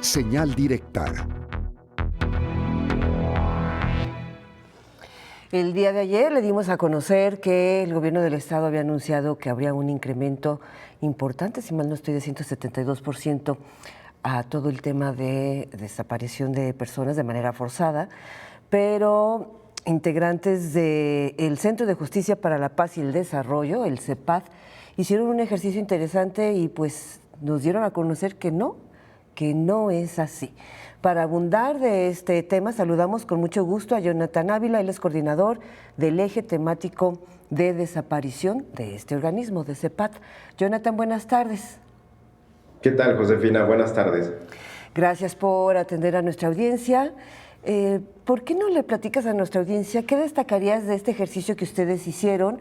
Señal directa. El día de ayer le dimos a conocer que el gobierno del estado había anunciado que habría un incremento importante, si mal no estoy, de 172% a todo el tema de desaparición de personas de manera forzada, pero integrantes del Centro de Justicia para la Paz y el Desarrollo, el CEPAD, hicieron un ejercicio interesante y pues nos dieron a conocer que no es así. Para abundar de este tema, saludamos con mucho gusto a Jonathan Ávila, él es coordinador del eje temático de desaparición de este organismo, de CEPAD. Jonathan, buenas tardes. ¿Qué tal, Josefina? Buenas tardes. Gracias por atender a nuestra audiencia. ¿Por qué no le platicas a nuestra audiencia qué destacarías de este ejercicio que ustedes hicieron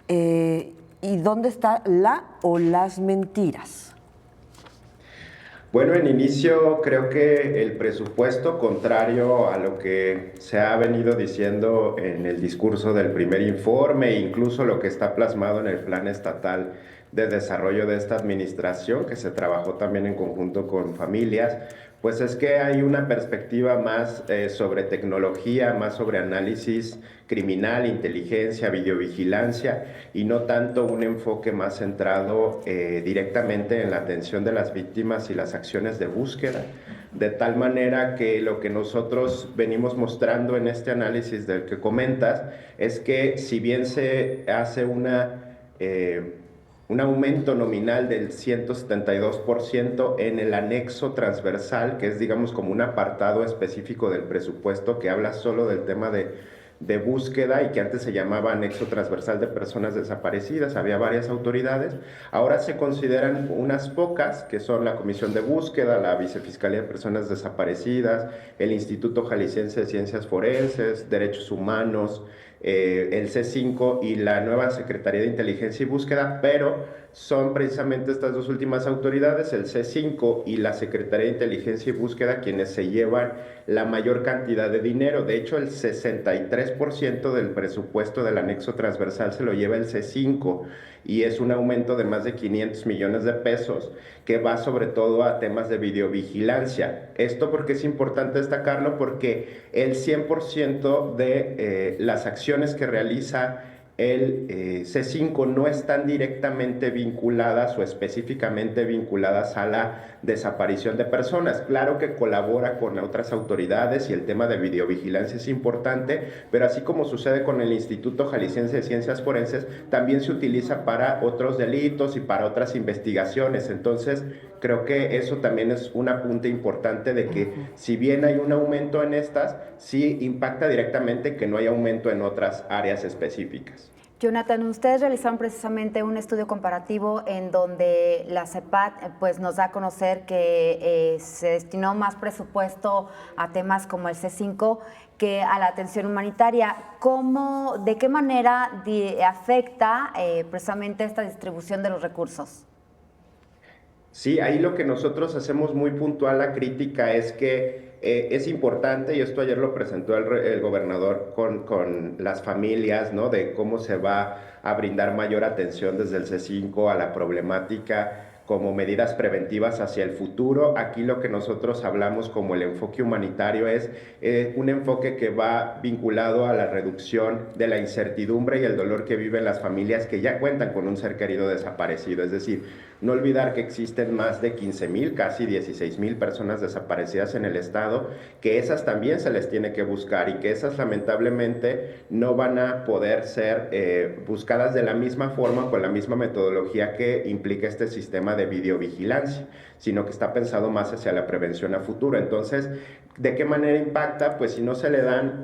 y dónde está la o las mentiras? Bueno, en inicio creo que el presupuesto, contrario a lo que se ha venido diciendo en el discurso del primer informe e incluso lo que está plasmado en el Plan Estatal de Desarrollo de esta administración, que se trabajó también en conjunto con familias, pues es que hay una perspectiva más sobre tecnología, más sobre análisis criminal, inteligencia, videovigilancia y no tanto un enfoque más centrado directamente en la atención de las víctimas y las acciones de búsqueda, de tal manera que lo que nosotros venimos mostrando en este análisis del que comentas es que si bien se hace un aumento nominal del 172% en el anexo transversal, que es, digamos, como un apartado específico del presupuesto que habla solo del tema de búsqueda y que antes se llamaba anexo transversal de personas desaparecidas, había varias autoridades, ahora se consideran unas pocas, que son la Comisión de Búsqueda, la Vicefiscalía de Personas Desaparecidas, el Instituto Jalisciense de Ciencias Forenses, Derechos Humanos, el C5 y la nueva Secretaría de Inteligencia y Búsqueda, pero son precisamente estas dos últimas autoridades, el C5 y la Secretaría de Inteligencia y Búsqueda, quienes se llevan la mayor cantidad de dinero. De hecho, el 63% del presupuesto del anexo transversal se lo lleva el C5 y es un aumento de más de 500 millones de pesos que va sobre todo a temas de videovigilancia. Esto porque es importante destacarlo porque el 100% de las acciones que realiza el C5 no están directamente vinculadas o específicamente vinculadas a la desaparición de personas. Claro que colabora con otras autoridades y el tema de videovigilancia es importante, pero así como sucede con el Instituto Jalisciense de Ciencias Forenses, también se utiliza para otros delitos y para otras investigaciones. Entonces, creo que eso también es un apunte importante de que si bien hay un aumento en estas, sí impacta directamente que no hay aumento en otras áreas específicas. Jonathan, ustedes realizaron precisamente un estudio comparativo en donde la CEPAD pues, nos da a conocer que se destinó más presupuesto a temas como el C5 que a la atención humanitaria. ¿De qué manera afecta precisamente esta distribución de los recursos? Sí, ahí lo que nosotros hacemos muy puntual la crítica es que es importante, y esto ayer lo presentó el gobernador con las familias, ¿no? De cómo se va a brindar mayor atención desde el C5 a la problemática como medidas preventivas hacia el futuro. Aquí lo que nosotros hablamos como el enfoque humanitario es un enfoque que va vinculado a la reducción de la incertidumbre y el dolor que viven las familias que ya cuentan con un ser querido desaparecido. Es decir, no olvidar que existen más de 15,000, casi 16,000 personas desaparecidas en el estado, que esas también se les tiene que buscar y que esas lamentablemente no van a poder ser buscadas de la misma forma, con la misma metodología que implica este sistema de videovigilancia, sino que está pensado más hacia la prevención a futuro. Entonces, ¿de qué manera impacta? Pues si no se le dan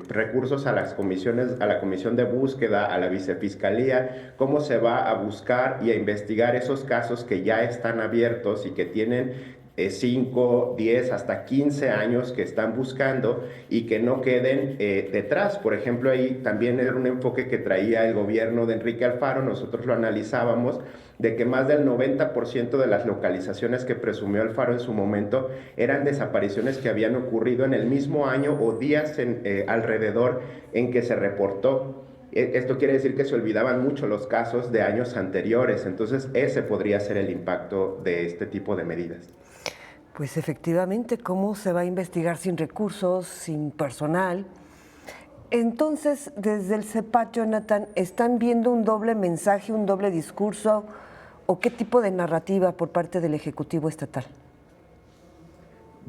recursos a las comisiones, a la comisión de búsqueda, a la vicefiscalía, ¿cómo se va a buscar y a investigar esos casos que ya están abiertos y que tienen 5, 10, hasta 15 años que están buscando y que no queden detrás? Por ejemplo, ahí también era un enfoque que traía el gobierno de Enrique Alfaro, nosotros lo analizábamos, de que más del 90% de las localizaciones que presumió Alfaro en su momento eran desapariciones que habían ocurrido en el mismo año o días alrededor en que se reportó. Esto quiere decir que se olvidaban mucho los casos de años anteriores, entonces ese podría ser el impacto de este tipo de medidas. Pues efectivamente, ¿cómo se va a investigar sin recursos, sin personal? Entonces, desde el CEPAT, Jonathan, ¿están viendo un doble mensaje, un doble discurso o qué tipo de narrativa por parte del Ejecutivo Estatal?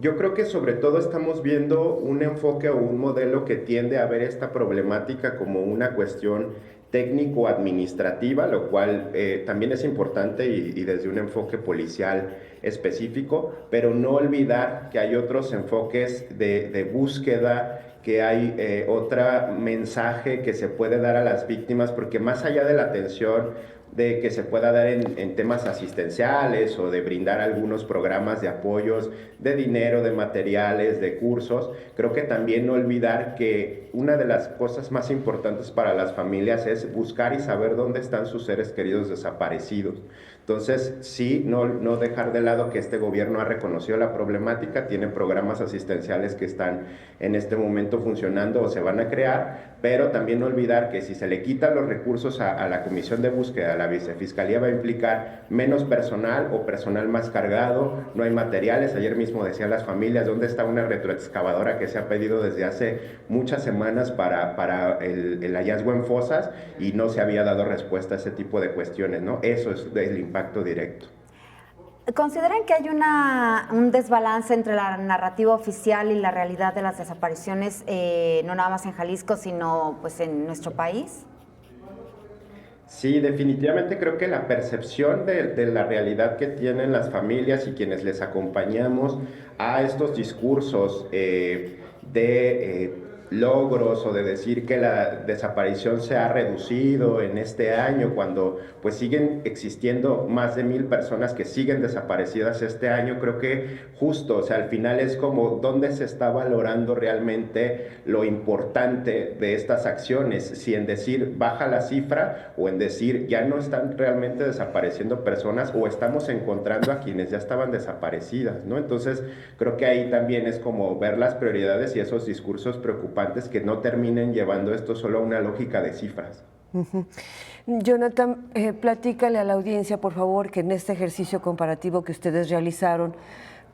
Yo creo que sobre todo estamos viendo un enfoque o un modelo que tiende a ver esta problemática como una cuestión técnico-administrativa, lo cual también es importante y desde un enfoque policial específico, pero no olvidar que hay otros enfoques de búsqueda, que hay otro mensaje que se puede dar a las víctimas, porque más allá de la atención de que se pueda dar en temas asistenciales o de brindar algunos programas de apoyos, de dinero, de materiales, de cursos, creo que también no olvidar que una de las cosas más importantes para las familias es buscar y saber dónde están sus seres queridos desaparecidos. Entonces, sí, no dejar de lado que este gobierno ha reconocido la problemática, tiene programas asistenciales que están en este momento funcionando o se van a crear, pero también no olvidar que si se le quitan los recursos a la Comisión de Búsqueda, a la Vicefiscalía, va a implicar menos personal o personal más cargado, no hay materiales. Ayer mismo decían las familias, ¿dónde está una retroexcavadora que se ha pedido desde hace muchas semanas para el hallazgo en fosas y no se había dado respuesta a ese tipo de cuestiones, ¿no? Eso es el impacto directo. ¿Consideran que hay un desbalance entre la narrativa oficial y la realidad de las desapariciones, no nada más en Jalisco, sino pues en nuestro país? Sí, definitivamente creo que la percepción de la realidad que tienen las familias y quienes les acompañamos a estos discursos de logros o de decir que la desaparición se ha reducido en este año, cuando pues siguen existiendo más de 1,000 personas que siguen desaparecidas este año, creo que justo, o sea, al final es como dónde se está valorando realmente lo importante de estas acciones, si en decir baja la cifra o en decir ya no están realmente desapareciendo personas o estamos encontrando a quienes ya estaban desaparecidas, ¿no? Entonces creo que ahí también es como ver las prioridades y esos discursos preocupantes que no terminen llevando esto solo a una lógica de cifras. Jonathan, platícale a la audiencia, por favor, que en este ejercicio comparativo que ustedes realizaron,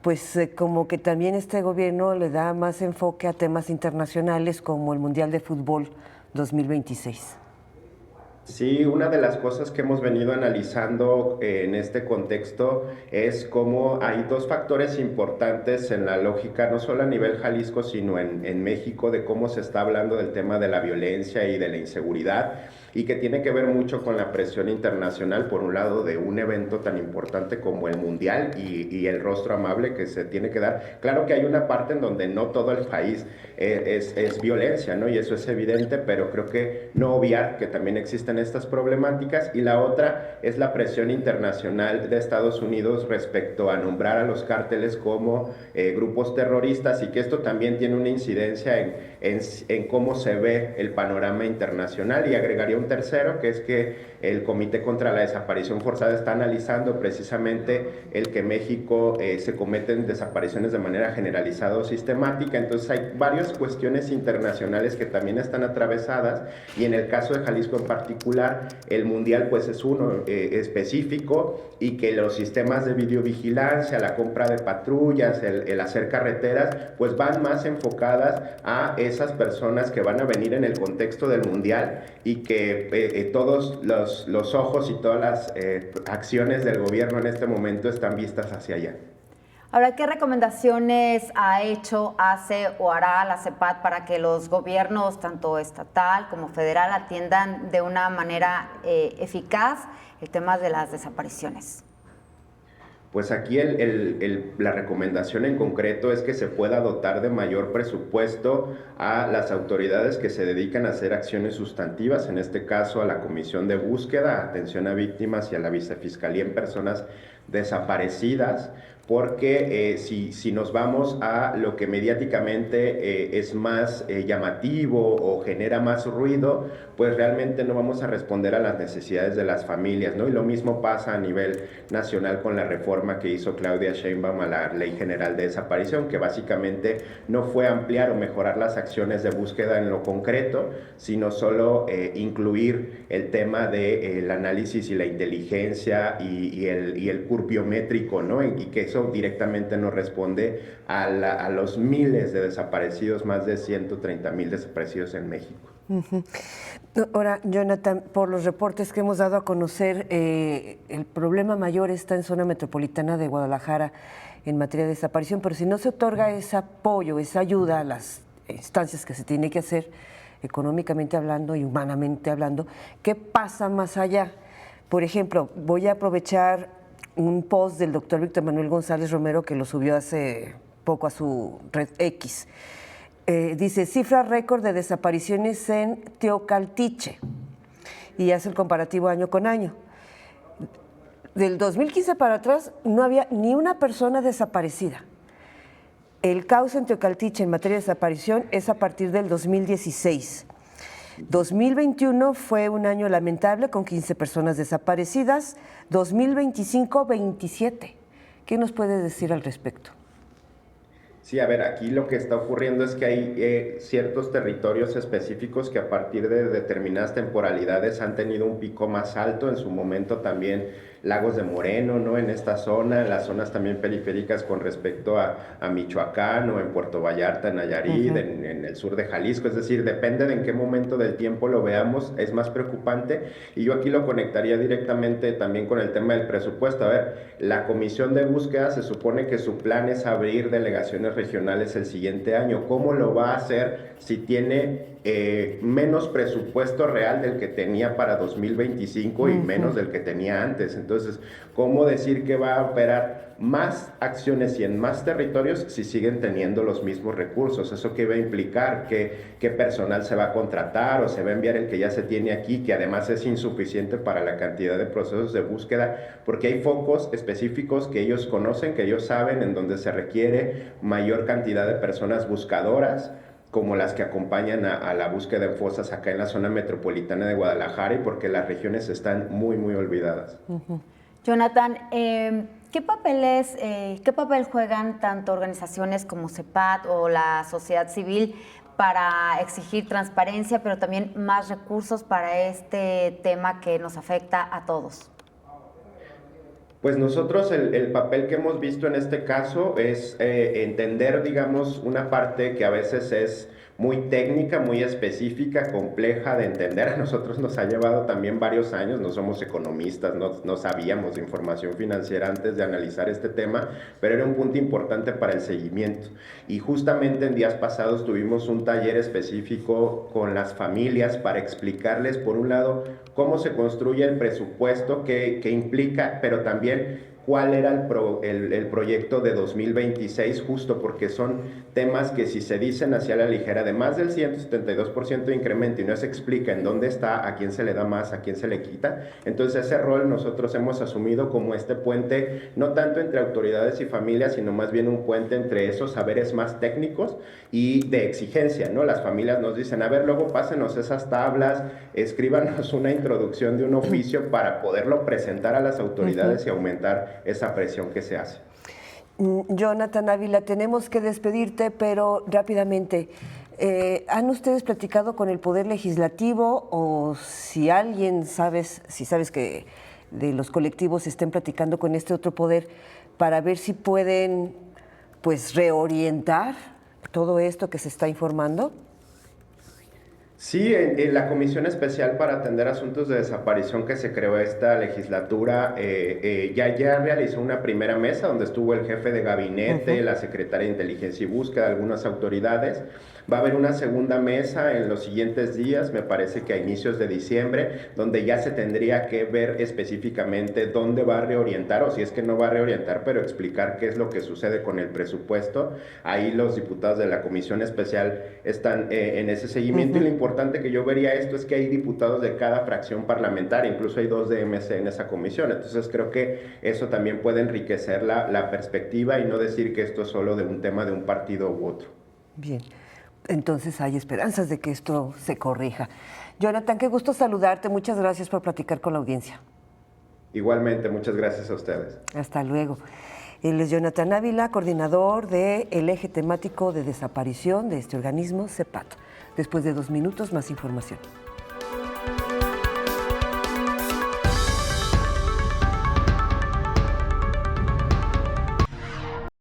pues como que también este gobierno le da más enfoque a temas internacionales como el Mundial de Fútbol 2026. Sí, una de las cosas que hemos venido analizando en este contexto es cómo hay dos factores importantes en la lógica, no solo a nivel Jalisco, sino en México, de cómo se está hablando del tema de la violencia y de la inseguridad, y que tiene que ver mucho con la presión internacional, por un lado, de un evento tan importante como el Mundial y el rostro amable que se tiene que dar. Claro que hay una parte en donde no todo el país es violencia, ¿no? Y eso es evidente, pero creo que no obviar que también existen estas problemáticas, y la otra es la presión internacional de Estados Unidos respecto a nombrar a los cárteles como grupos terroristas, y que esto también tiene una incidencia en cómo se ve el panorama internacional. Y agregaría un tercero, que es que el Comité contra la Desaparición Forzada está analizando precisamente el que México se cometen desapariciones de manera generalizada o sistemática. Entonces hay varias cuestiones internacionales que también están atravesadas, y en el caso de Jalisco en particular, el Mundial pues es uno específico, y que los sistemas de videovigilancia, la compra de patrullas, el hacer carreteras, pues van más enfocadas a esas personas que van a venir en el contexto del Mundial, y que todos los ojos y todas las acciones del gobierno en este momento están vistas hacia allá. Ahora, ¿qué recomendaciones ha hecho, hace o hará la CEPAT para que los gobiernos, tanto estatal como federal, atiendan de una manera eficaz el tema de las desapariciones? Pues aquí la recomendación en concreto es que se pueda dotar de mayor presupuesto a las autoridades que se dedican a hacer acciones sustantivas, en este caso a la Comisión de Búsqueda, Atención a Víctimas y a la Vicefiscalía en Personas Desaparecidas, porque si nos vamos a lo que mediáticamente es más llamativo o genera más ruido, pues realmente no vamos a responder a las necesidades de las familias, ¿no? Y lo mismo pasa a nivel nacional con la reforma que hizo Claudia Sheinbaum a la Ley General de Desaparición, que básicamente no fue ampliar o mejorar las acciones de búsqueda en lo concreto, sino solo incluir el tema del análisis y la inteligencia y el CUR biométrico, ¿no? Y que eso directamente nos responde a los miles de desaparecidos, más de 130,000 desaparecidos en México. Ahora, Jonathan, por los reportes que hemos dado a conocer, el problema mayor está en zona metropolitana de Guadalajara en materia de desaparición, pero si no se otorga ese apoyo, esa ayuda a las instancias que se tiene que hacer, económicamente hablando y humanamente hablando, ¿qué pasa más allá? Por ejemplo, voy a aprovechar un post del doctor Víctor Manuel González Romero que lo subió hace poco a su red X. Dice, cifra récord de desapariciones en Teocaltiche, y hace el comparativo año con año. Del 2015 para atrás no había ni una persona desaparecida. El caos en Teocaltiche en materia de desaparición es a partir del 2016. 2021 fue un año lamentable con 15 personas desaparecidas, 2025, 27. ¿Qué nos puede decir al respecto? Sí, a ver, aquí lo que está ocurriendo es que hay ciertos territorios específicos que a partir de determinadas temporalidades han tenido un pico más alto, en su momento también Lagos de Moreno, ¿no? En esta zona, las zonas también periféricas con respecto a Michoacán o en Puerto Vallarta, en Nayarit, en el sur de Jalisco, es decir, depende de en qué momento del tiempo lo veamos, es más preocupante, y yo aquí lo conectaría directamente también con el tema del presupuesto. A ver, la comisión de búsqueda se supone que su plan es abrir delegaciones regionales el siguiente año. ¿Cómo lo va a hacer si tiene menos presupuesto real del que tenía para 2025 y menos del que tenía antes? Entonces, ¿cómo decir que va a operar más acciones y en más territorios si siguen teniendo los mismos recursos? ¿Eso qué va a implicar? ¿Qué personal se va a contratar o se va a enviar el que ya se tiene aquí, que además es insuficiente para la cantidad de procesos de búsqueda? Porque hay focos específicos que ellos conocen, que ellos saben, en donde se requiere mayor cantidad de personas buscadoras, como las que acompañan a la búsqueda en fosas acá en la zona metropolitana de Guadalajara, y porque las regiones están muy, muy olvidadas. Jonathan, ¿qué papel juegan tanto organizaciones como CEPAT o la sociedad civil para exigir transparencia, pero también más recursos para este tema que nos afecta a todos? Pues nosotros el papel que hemos visto en este caso es entender, digamos, una parte que a veces es muy técnica, muy específica, compleja de entender. A nosotros nos ha llevado también varios años, no somos economistas, no sabíamos información financiera antes de analizar este tema, pero era un punto importante para el seguimiento. Y justamente en días pasados tuvimos un taller específico con las familias para explicarles, por un lado, cómo se construye el presupuesto que implica, pero también cuál era el proyecto de 2026, justo porque son temas que si se dicen hacia la ligera, de más del 172% de incremento y no se explica en dónde está, a quién se le da más, a quién se le quita, entonces ese rol nosotros hemos asumido como este puente, no tanto entre autoridades y familias, sino más bien un puente entre esos saberes más técnicos y de exigencia, ¿no? Las familias nos dicen, a ver, luego pásenos esas tablas, escríbanos una introducción de un oficio para poderlo presentar a las autoridades y aumentar esa presión que se hace. Jonathan Ávila, tenemos que despedirte, pero rápidamente, ¿han ustedes platicado con el Poder Legislativo o si alguien si sabes que de los colectivos estén platicando con este otro poder para ver si pueden pues reorientar todo esto que se está informando? Sí, en la Comisión Especial para Atender Asuntos de Desaparición que se creó esta legislatura, ya realizó una primera mesa donde estuvo el jefe de gabinete, la secretaria de Inteligencia y Búsqueda, algunas autoridades. Va a haber una segunda mesa en los siguientes días, me parece que a inicios de diciembre, donde ya se tendría que ver específicamente dónde va a reorientar, o si es que no va a reorientar, pero explicar qué es lo que sucede con el presupuesto. Ahí los diputados de la Comisión Especial están en ese seguimiento, y lo importante que yo vería esto es que hay diputados de cada fracción parlamentaria, incluso hay 2 de MC en esa comisión, entonces creo que eso también puede enriquecer la perspectiva y no decir que esto es solo de un tema de un partido u otro. Bien. Entonces hay esperanzas de que esto se corrija. Jonathan, qué gusto saludarte. Muchas gracias por platicar con la audiencia. Igualmente, muchas gracias a ustedes. Hasta luego. Él es Jonathan Ávila, coordinador del eje temático de desaparición de este organismo, CEPAT. Después de 2 minutos, más información.